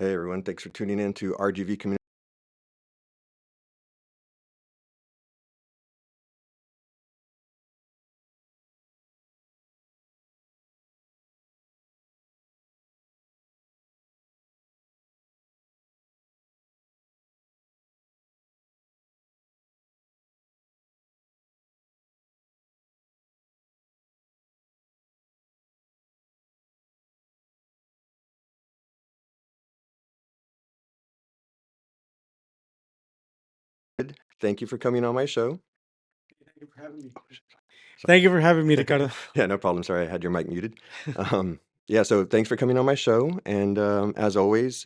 Hey everyone, thanks for tuning in to RGV Community. Thank you for coming on my show. Thank you for having me. Oh, Thank you for having me, sorry. Ricardo. Yeah, no problem. Sorry, I had your mic muted. Yeah, so thanks for coming on my show. And as always,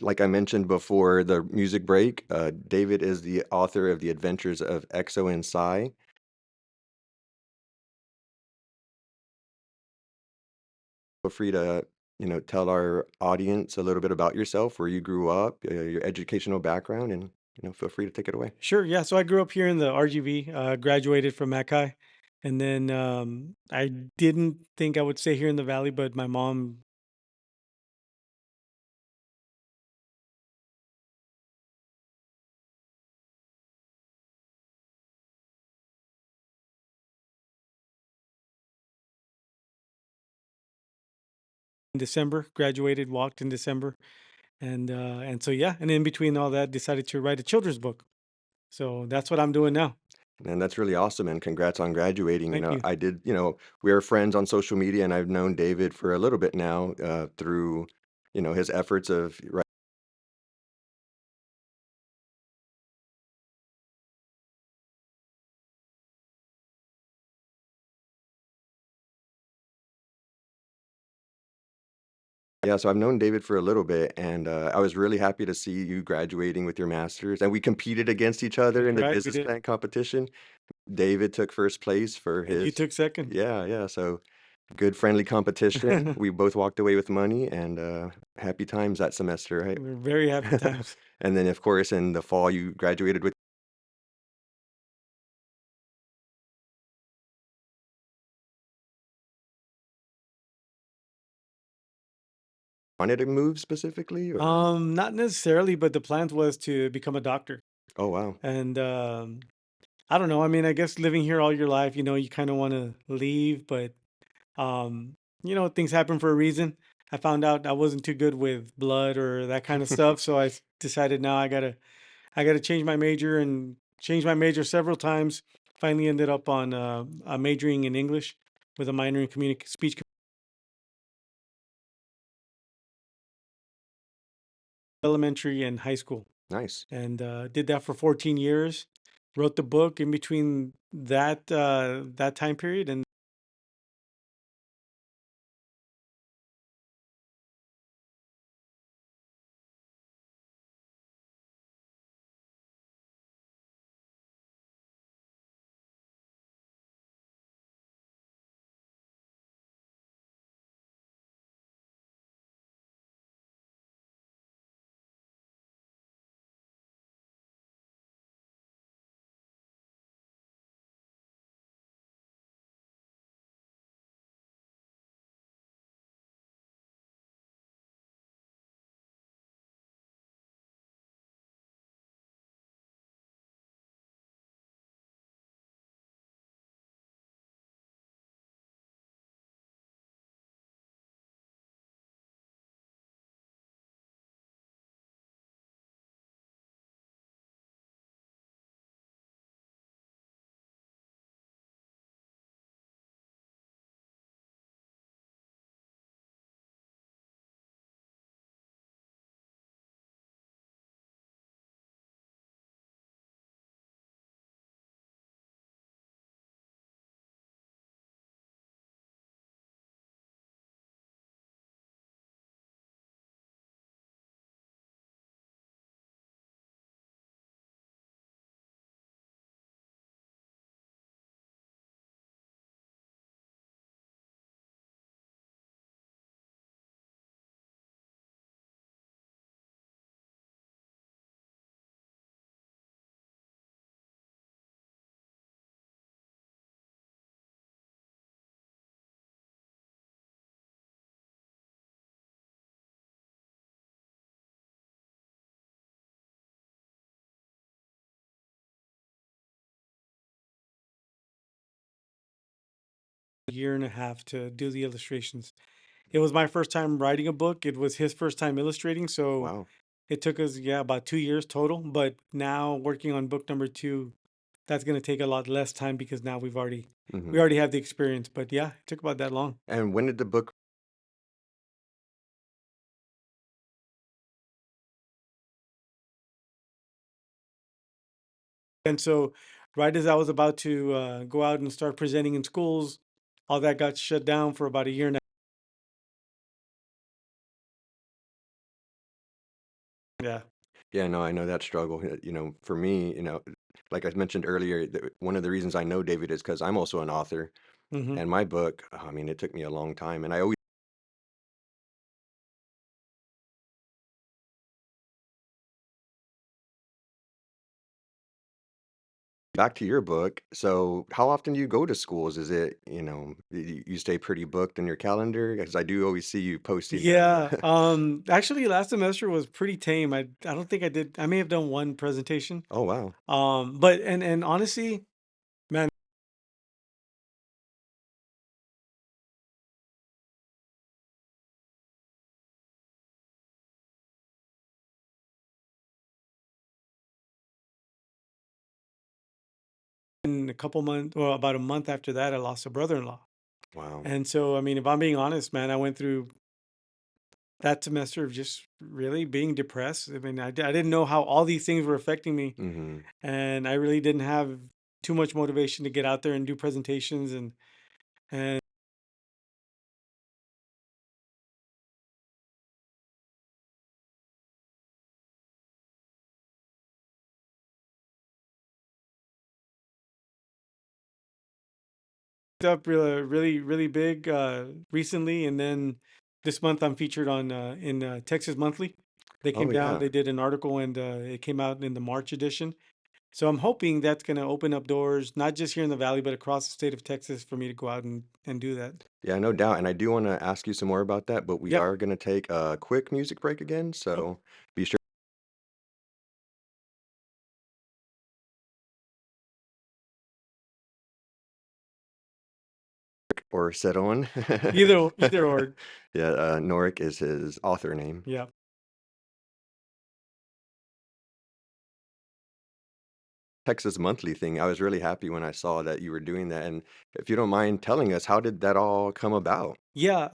like I mentioned before the music break, David is the author of The Adventures of EXO and Psy. Feel free to, tell our audience a little bit about yourself, where you grew up, your educational background, and, feel free to take it away. Sure. Yeah. So I grew up here in the RGV, graduated from Mackay. And then I didn't think I would stay here in the Valley, but my mom, in December, graduated, walked in December. And so, yeah. And in between all that, decided to write a children's book. So that's what I'm doing now. And that's really awesome, and congrats on graduating. Thank you. I did, we are friends on social media, and I've known David for a little bit now through, his efforts of right. Yeah, so I've known David for a little bit, and I was really happy to see you graduating with your master's. And we competed against each other That's in the right. We business did. plan competition. David took first place for And you his, took second. yeah, yeah. So good friendly competition. We both walked away with money and happy times that semester, right? We're very happy times. And then, of course, in the fall, you graduated with. Wanted to move specifically, or? Not necessarily, but the plan was to become a doctor. Oh, wow. And I don't know. I mean, I guess living here all your life, you kind of want to leave, but um, things happen for a reason. I found out I wasn't too good with blood or that kind of stuff, so decided now I gotta change my major and change my major several times. Finally ended up on majoring in English with a minor in speech, elementary and high school, Nice. and did that for 14 years. Wrote the book in between that time period, and a year and a half to do the illustrations. It was my first time writing a book. It was his first time illustrating, so Wow. it took us, yeah, about 2 years total. But now working on book number 2, that's gonna take a lot less time because now we Mhm. already have the experience. But yeah, it took about that long. And when did the book And so right as I was about to go out and start presenting in schools, all that got shut down for about a year and a yeah. Yeah, no, I know that struggle. For me, like I mentioned earlier, one of the reasons I know David is because I'm also an author, Hmm. and my book, I mean, it took me a long time, and I always back to your book. So, how often do you go to schools? Is it, you stay pretty booked in your calendar? Because I do always see you posting Yeah. that. Actually last semester was pretty tame. I don't think I may have done one presentation. Oh, wow. But and honestly, man, in a couple months, well, about a month after that, I lost a brother-in-law. Wow. And so, I mean, if I'm being honest, man, I went through that semester of just really being depressed. I mean, I didn't know how all these things were affecting me, Hmm. and I really didn't have too much motivation to get out there and do presentations and up really big recently, and then this month I'm featured on in Texas Monthly. They Oh, came down, yeah. they did an article, and it came out in the March edition. So I'm hoping that's going to open up doors, not just here in the Valley, but across the state of Texas for me to go out and do that. Yeah, no doubt. And I do want to ask you some more about that, but we Yep. are going to take a quick music break again. Oh, So, be sure or set on. either or. Yeah, Norik is his author name. Yeah. Texas Monthly thing. I was really happy when I saw that you were doing that. And if you don't mind telling us, how did that all come about? Yeah.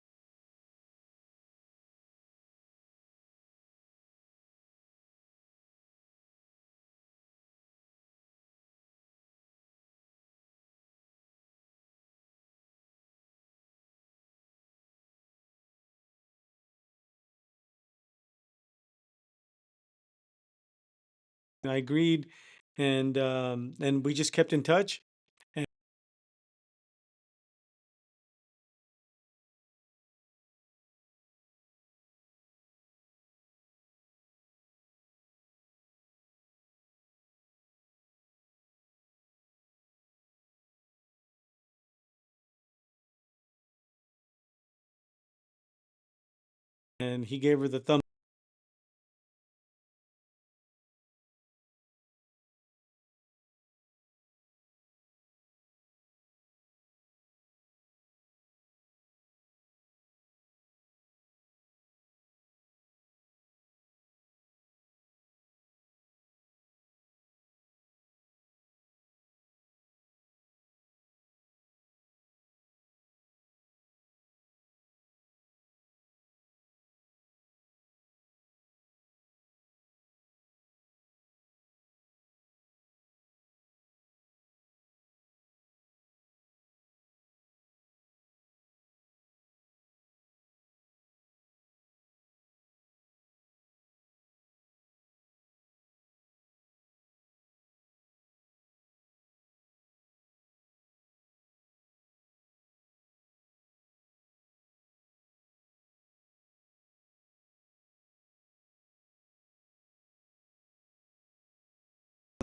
I agreed, and we just kept in touch. And he gave her the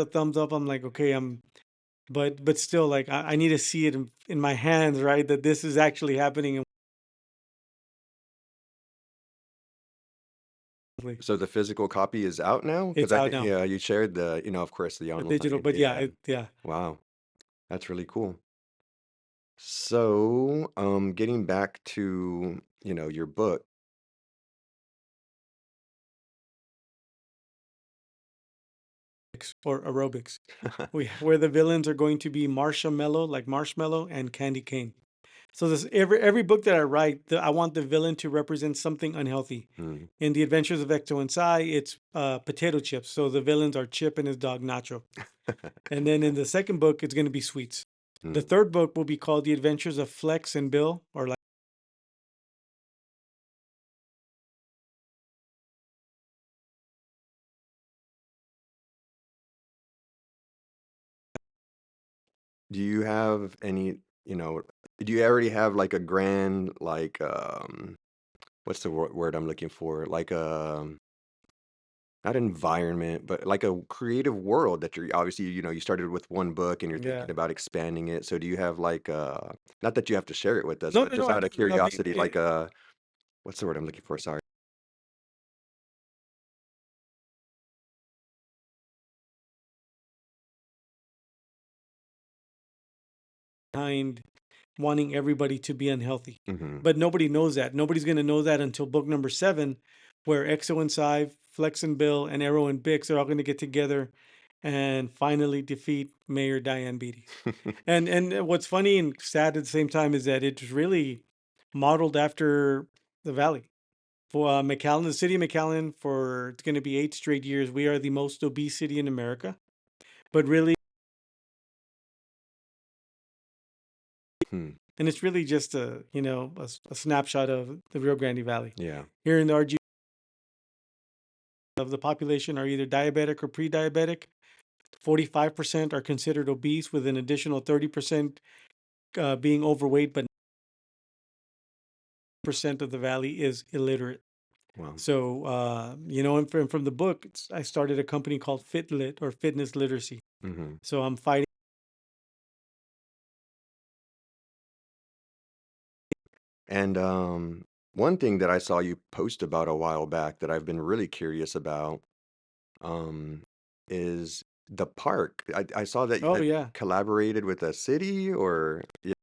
thumbs up. I'm like, okay, but still, like, I need to see it in my hands, right? That this is actually happening. So the physical copy is out now? Because It's out now, yeah, you shared of course, the the digital. online. But yeah, Yeah. yeah. Wow. That's really cool. So, getting back to, your book, Or aerobics, where the villains are going to be Marshmallow, like Marshmallow, and Candy Cane. So this every book that I write, I want the villain to represent something unhealthy. mm, In The Adventures of Ecto and Psy, it's potato chips. So the villains are Chip and his dog Nacho. And then in the second book, it's going to be sweets. The mm. third book will be called The Adventures of Flex and Bill, or like Do you have any, do you already have like a grand, like, what's the word I'm looking for? Like, not environment, but like a creative world that you're obviously, you started with one book and you're yeah. thinking about expanding it. So do you have like, not that you have to share it with us, No, but no, no. just I out of just, I mean, curiosity, like, what's the word I'm looking for? Sorry. behind wanting everybody to be unhealthy. Hmm. But nobody knows that. Nobody's going to know that until book number 7, where Exo and Psy, Flex and Bill, and Arrow and Bix are all going to get together and finally defeat Mayor Diane Beatty. And what's funny and sad at the same time is that it's really modeled after the Valley. For McAllen, the city of McAllen, for it's going to be 8 straight years, we are the most obese city in America. But really, Hmm. and it's really just a snapshot of the Rio Grande Valley. Yeah. Here in the RGV of the population are either diabetic or pre-diabetic. 45% are considered obese, with an additional 30% being overweight, but percent of the valley is illiterate. Wow. So, and from the book, I started a company called FitLit, or Fitness Literacy. Hmm. So I'm fighting. And one thing that I saw you post about a while back that I've been really curious about um, is the park. I saw that you Oh had yeah. collaborated with a city or yeah.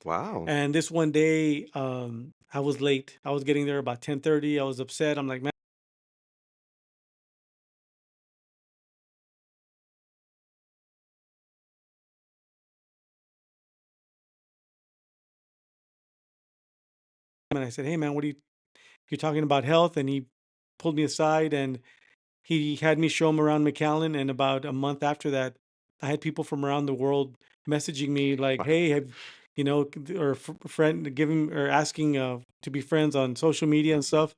Wow. And this one day, I was late. I was getting there about 10:30. I was upset. I'm like, man, and I said, hey man, what are you're talking about health? And he pulled me aside, and he had me show him around McAllen, and about a month after that, I had people from around the world messaging me like, Wow. "Hey, have you know," or friend giving or asking to be friends on social media and stuff.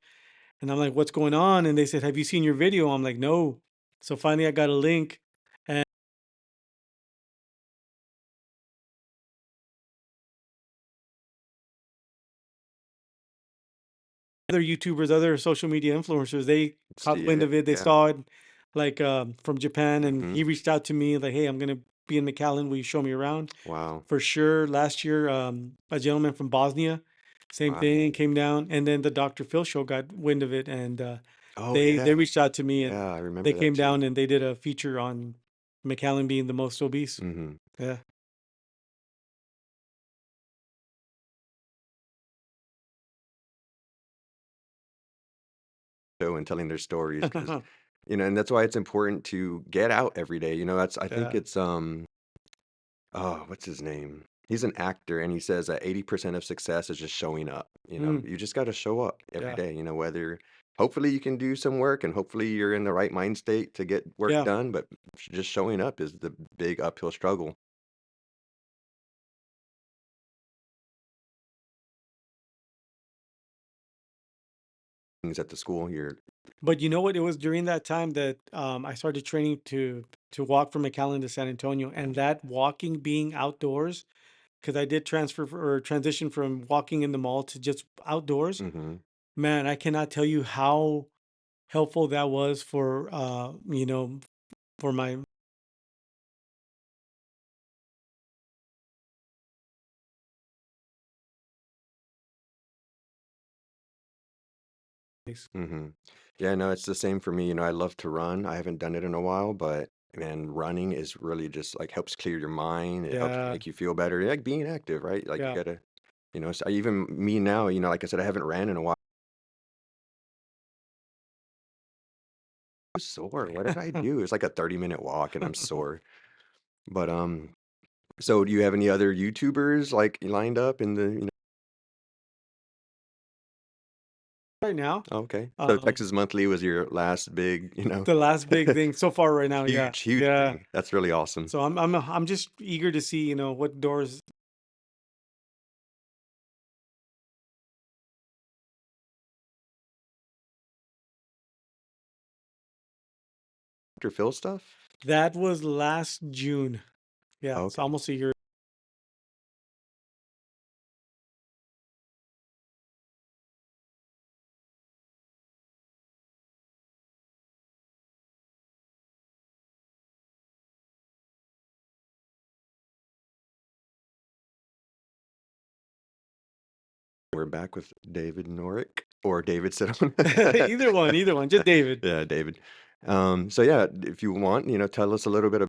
And I'm like, "What's going on?" And they said, "Have you seen your video?" I'm like, "No." So finally, I got a link, and other YouTubers, other social media influencers, they caught See wind it. of it. They Yeah. saw it, like from Japan, and Mhm. he reached out to me like, "Hey, I'm gonna be in McAllen. Will you show me around?" Wow. For sure. Last year, a gentleman from Bosnia, same Wow. thing, came down, and then the Dr. Phil show got wind of it, and Oh, they yeah. reached out to me, and Yeah, I they remember that came too. down and they did a feature on McAllen being the most obese. Mhm. Yeah. So and telling their stories because and that's why it's important to get out every day, that's I think Yeah. it's, oh, what's his name? He's an actor, and he says that 80% of success is just showing up, Mm, you just gotta show up every yeah. day, whether hopefully you can do some work and hopefully you're in the right mind state to get work Yeah. done, but just showing up is the big uphill struggle. Things at the school, you're But you know what? It was during that time that I started training to walk from McAllen to San Antonio, and that walking, being outdoors, because I did or transition from walking in the mall to just outdoors. Mhm. Man, I cannot tell you how helpful that was for for my Mhm. Yeah, no, it's the same for me, I love to run. I haven't done it in a while, but man, running is really just like helps clear your mind. It helps yeah, make you feel better. Like being active, right? Like you yeah. gotta, so even me now, like I said, I haven't ran in a while. I'm sore. What did I do? It's like a 30-minute walk and I'm sore. But so do you have any other YouTubers like lined up in the. Right now, Okay. So um, Texas Monthly was your last big, the last big thing so far right now, yeah, huge, huge yeah. thing. That's really awesome. So I'm just eager to see what doors. Dr. Phil stuff? That was last June. Yeah, it's Okay. almost a year. We're back with David Norick or David Sedon. Either one, just David. Yeah, David. So yeah, if you want, tell us a little bit about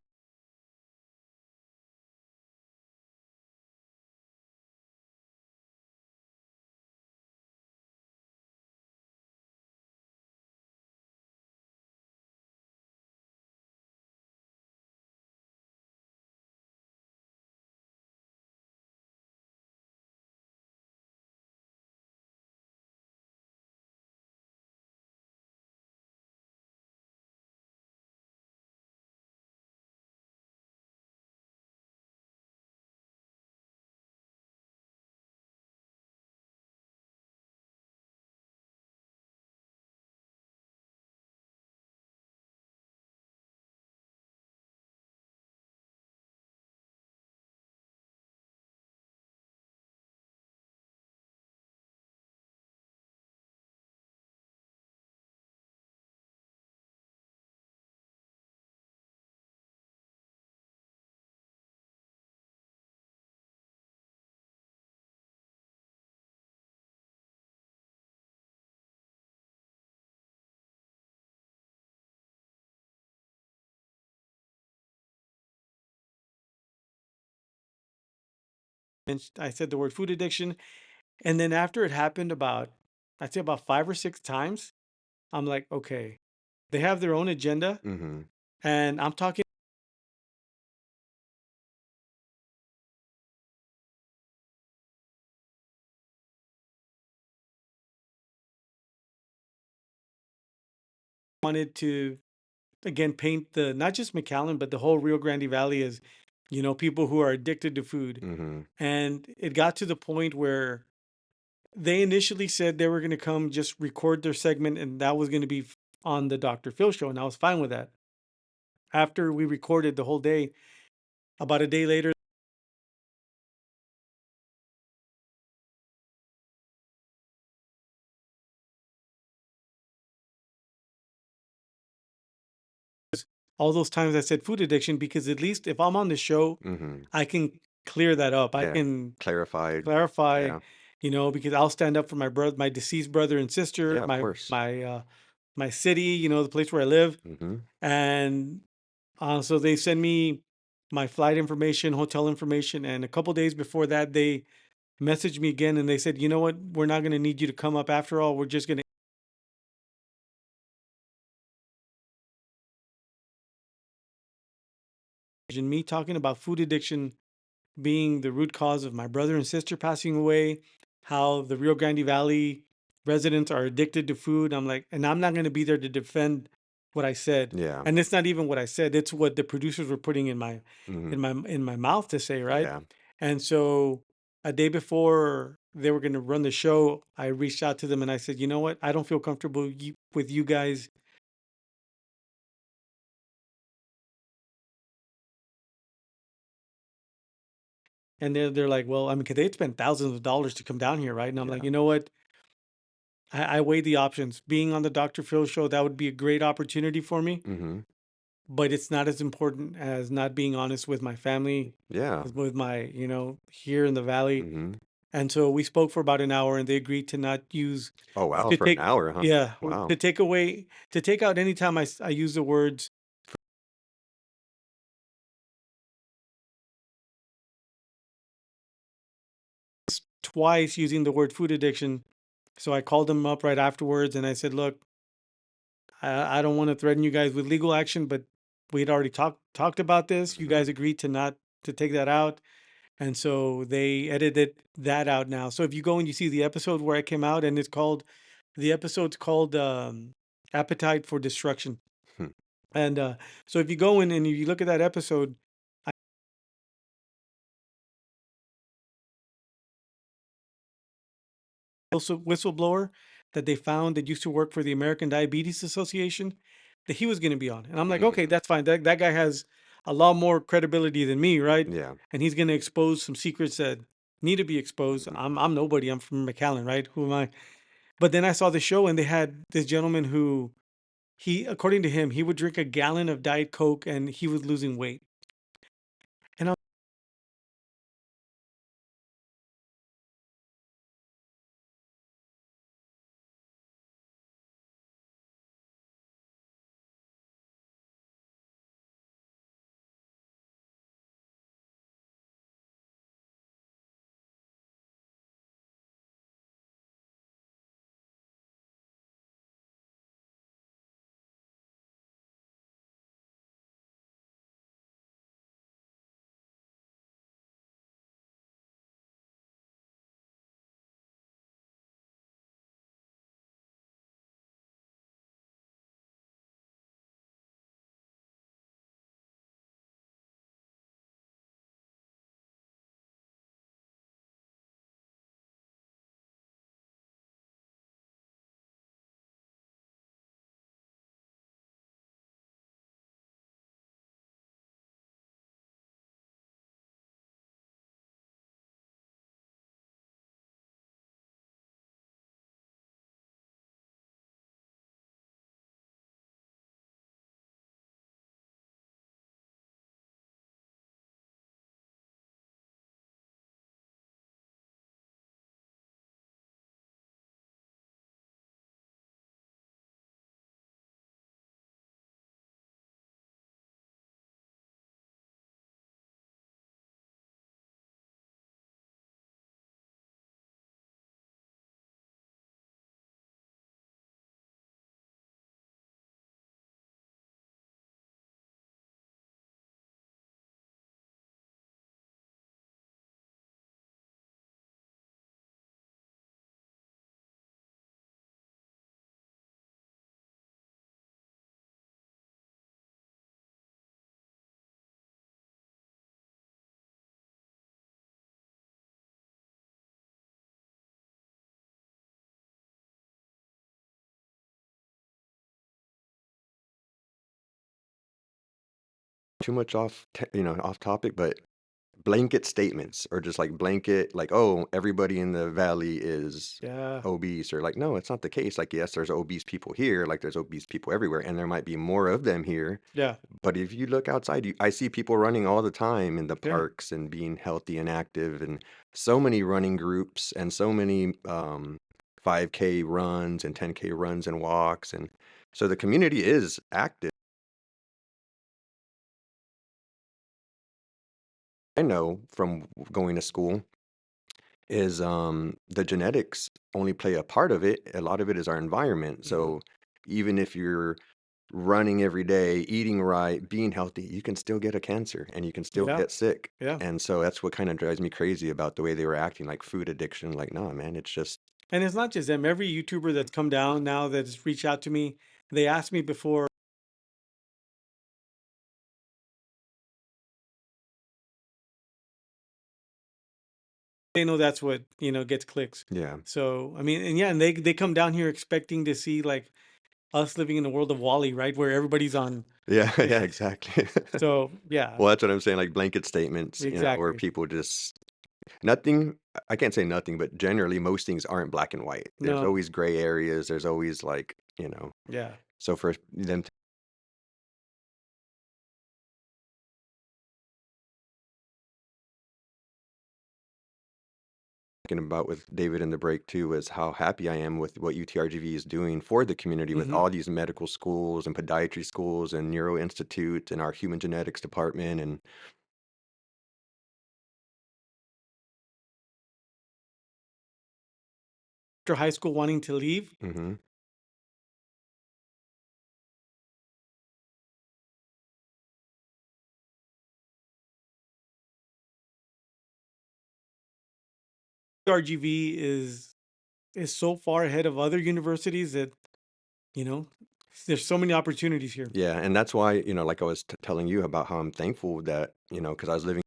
And I said the word food addiction, and then after it happened about, I'd say about 5 or 6 times, I'm like, okay, they have their own agenda, Mhm. and I'm talking wanted to again paint the not just McAllen, but the whole Rio Grande Valley as, people who are addicted to food. Mhm. And it got to the point where they initially said they were going to come just record their segment and that was going to be on the Dr. Phil show. And I was fine with that. After we recorded the whole day, about a day later, all those times I said food addiction, because at least if I'm on the show, Mhm. I can clear that up. I Yeah. can Clarified. clarify, Yeah. because I'll stand up for my brother, my deceased brother and sister, Yeah, of course. my city, the place where I live. Mhm. And so they send me my flight information, hotel information, and a couple days before that, they messaged me again and they said, you know what, we're not going to need you to come up after all. We're just going to. And me talking about food addiction being the root cause of my brother and sister passing away, how the Rio Grande Valley residents are addicted to food. I'm like, and I'm not going to be there to defend what I said. Yeah. And it's not even what I said. It's what the producers were putting Mhm. in my mouth to say, right? Yeah. And so a day before they were going to run the show, I reached out to them and I said, you know what? I don't feel comfortable with you guys. And they're like, well, I mean, 'cause they'd spend thousands of dollars to come down here, right? And I'm like, Yeah. you know what? I weigh the options. Being on the Dr. Phil show, that would be a great opportunity for me, Mhm. but it's not as important as not being honest with my family, Yeah. with my, here in the valley. Mhm. And so we spoke for about an hour and they agreed to not use, Oh, wow, to for an take, hour, huh? yeah, Wow. to take away, to take out any time I use the words twice using the word food addiction. So I called them up right afterwards and I said, look, I don't want to threaten you guys with legal action, but we'd already talked about this. You Mhm. guys agreed to not to take that out. And so they edited that out now. So if you go and you see the episode where I came out and the episode's called Appetite for Destruction. Hmm. And so if you go in and you look at that episode, also whistleblower that they found that used to work for the American Diabetes Association, that he was going to be on. And I'm like, okay, Mm. that's fine. That guy has a lot more credibility than me, right? Yeah. And he's going to expose some secrets that need to be exposed. Mhm. I'm nobody. I'm from McAllen, right? Who am I? But then I saw the show and they had this gentleman who according to him, he would drink a gallon of Diet Coke and he was losing weight. And too much off topic, but blanket statements or just like blanket, like, oh, everybody in the valley is Yeah. obese, or like, no, it's not the case. Like, yes, there's obese people here, like there's obese people everywhere, and there might be more of them here. Yeah. But if you look outside, I see people running all the time in the Yeah. parks and being healthy and active, and so many running groups and so many 5K runs and 10K runs and walks. And so the community is active. I know from going to school is the genetics only play a part of it. A lot of it is our environment. Mhm. So even if you're running every day, eating right, being healthy, you can still get a cancer and you can still Yeah. get sick. Yeah. And so that's what kind of drives me crazy about the way they were acting, like food addiction. Like, nah, man, it's just, And it's not just them. Every YouTuber that's come down now that has reached out to me, they asked me before. They know that's what, gets clicks. yeah. So, I mean, and yeah, and they come down here expecting to see like us living in the world of Wally, right? Where everybody's on. Yeah, yeah, exactly. So, yeah, Well, that's what I'm saying, like blanket statements, where exactly. people just nothing, I can't say nothing, but generally most things aren't black and white. There's No. always gray areas. There's always like, Yeah. so for them talking about with David in the break too is how happy I am with what UTRGV is doing for the community with Hmm. all these medical schools and podiatry schools and neuro institute and our human genetics department and After high school, wanting to leave hmm RGV is so far ahead of other universities that you know there's so many opportunities here. yeah, and that's why, like I was telling you about how I'm thankful that, because I was living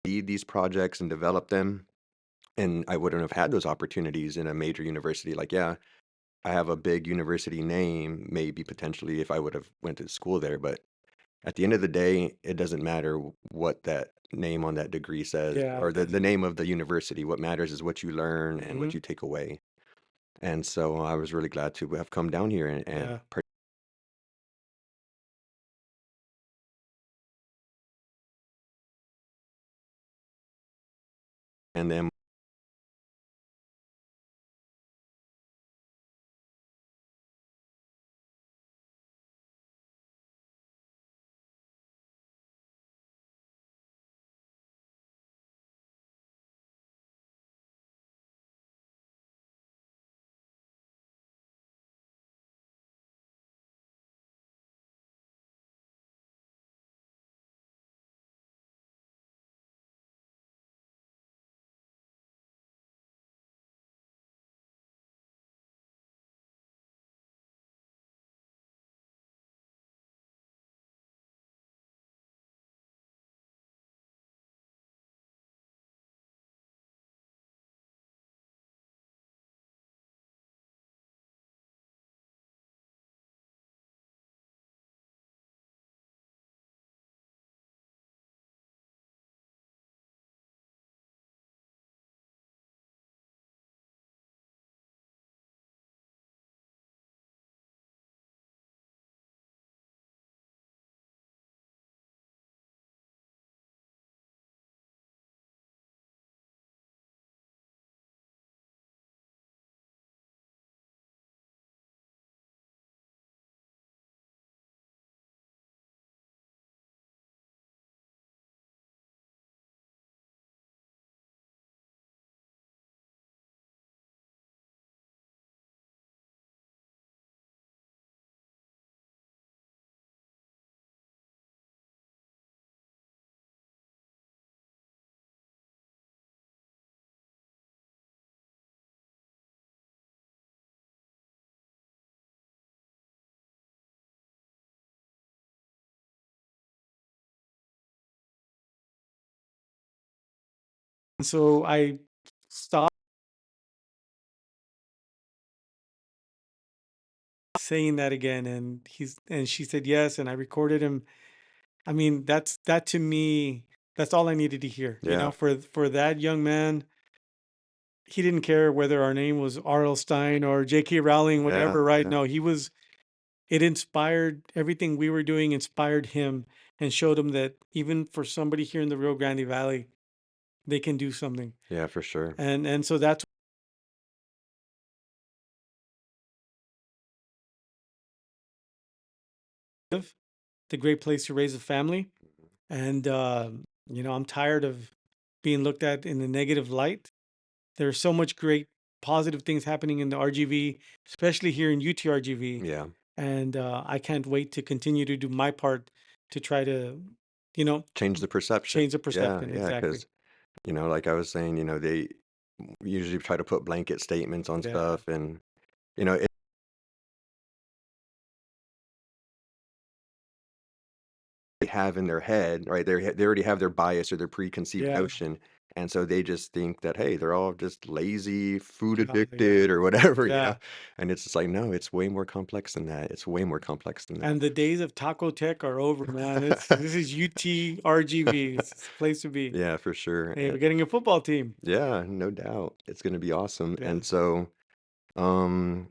lead these projects and develop them, and I wouldn't have had those opportunities in a major university. Like, yeah, I have a big university name, maybe potentially if I would have went to school there, but at the end of the day, it doesn't matter what that name on that degree says Yeah, or it the doesn't. name of the university. What matters is what you learn and Hmm. what you take away. And so I was really glad to have come down here and Yeah. and then so I stopped saying that again, and she said yes, and I recorded him. I mean, that to me, that's all I needed to hear. You know, Yeah. for that young man, he didn't care whether our name was R.L. Stein or J.K. Rowling, Yeah. whatever, right? Yeah. No, he was, it inspired everything we were doing, inspired him and showed him that even for somebody here in the Rio Grande Valley, they can do something. Yeah, for sure. And so that's the great place to raise a family. And, I'm tired of being looked at in a negative light. There's so much great positive things happening in the RGV, especially here in UTRGV. Yeah. And I can't wait to continue to do my part to try to, you know, Change the perception. change the Yeah. perception. Yeah. Exactly. Because, like I was saying, they usually try to put blanket statements on Yeah. stuff and, you know, they have in their head, right? They already have their bias or their preconceived Yeah. notion, and so they just think that, hey, they're all just lazy, food Yeah. addicted, or whatever, Yeah. And it's just like, no, it's way more complex than that. It's way more complex than And the days of Taco Tech are over, man. that. This is UTRGV. It's the place to be. Yeah, for sure. Hey, we're getting a football team. Yeah, no doubt, it's gonna be awesome. And Yes. so, um,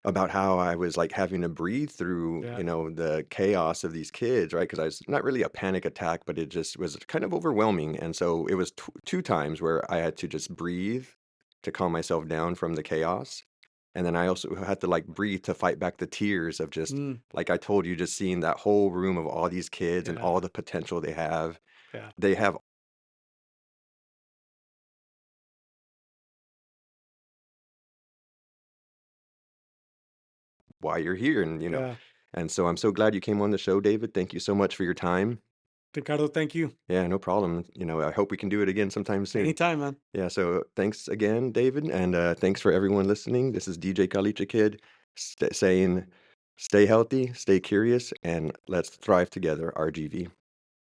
about how I was, like, having to breathe through, Yeah. the chaos of these kids, right? Because I was not really a panic attack, but it just was kind of overwhelming, and so it was 2 times where I had to just breathe to calm myself down from the chaos, and then I also had to, like, breathe to fight back the tears of just Mm, like I told you, just seeing that whole room of all these kids and yeah. all the potential they have. Yeah. They have why you're here, Yeah. and so I'm so glad you came on the show, David. Thank you so much for your time. Ricardo, thank you. Yeah, no problem. I hope we can do it again sometime soon. Anytime, man. Yeah, so thanks again, David, and thanks for everyone listening. This is DJ Kalicha Kid saying, stay healthy, stay curious, and let's thrive together, RGV.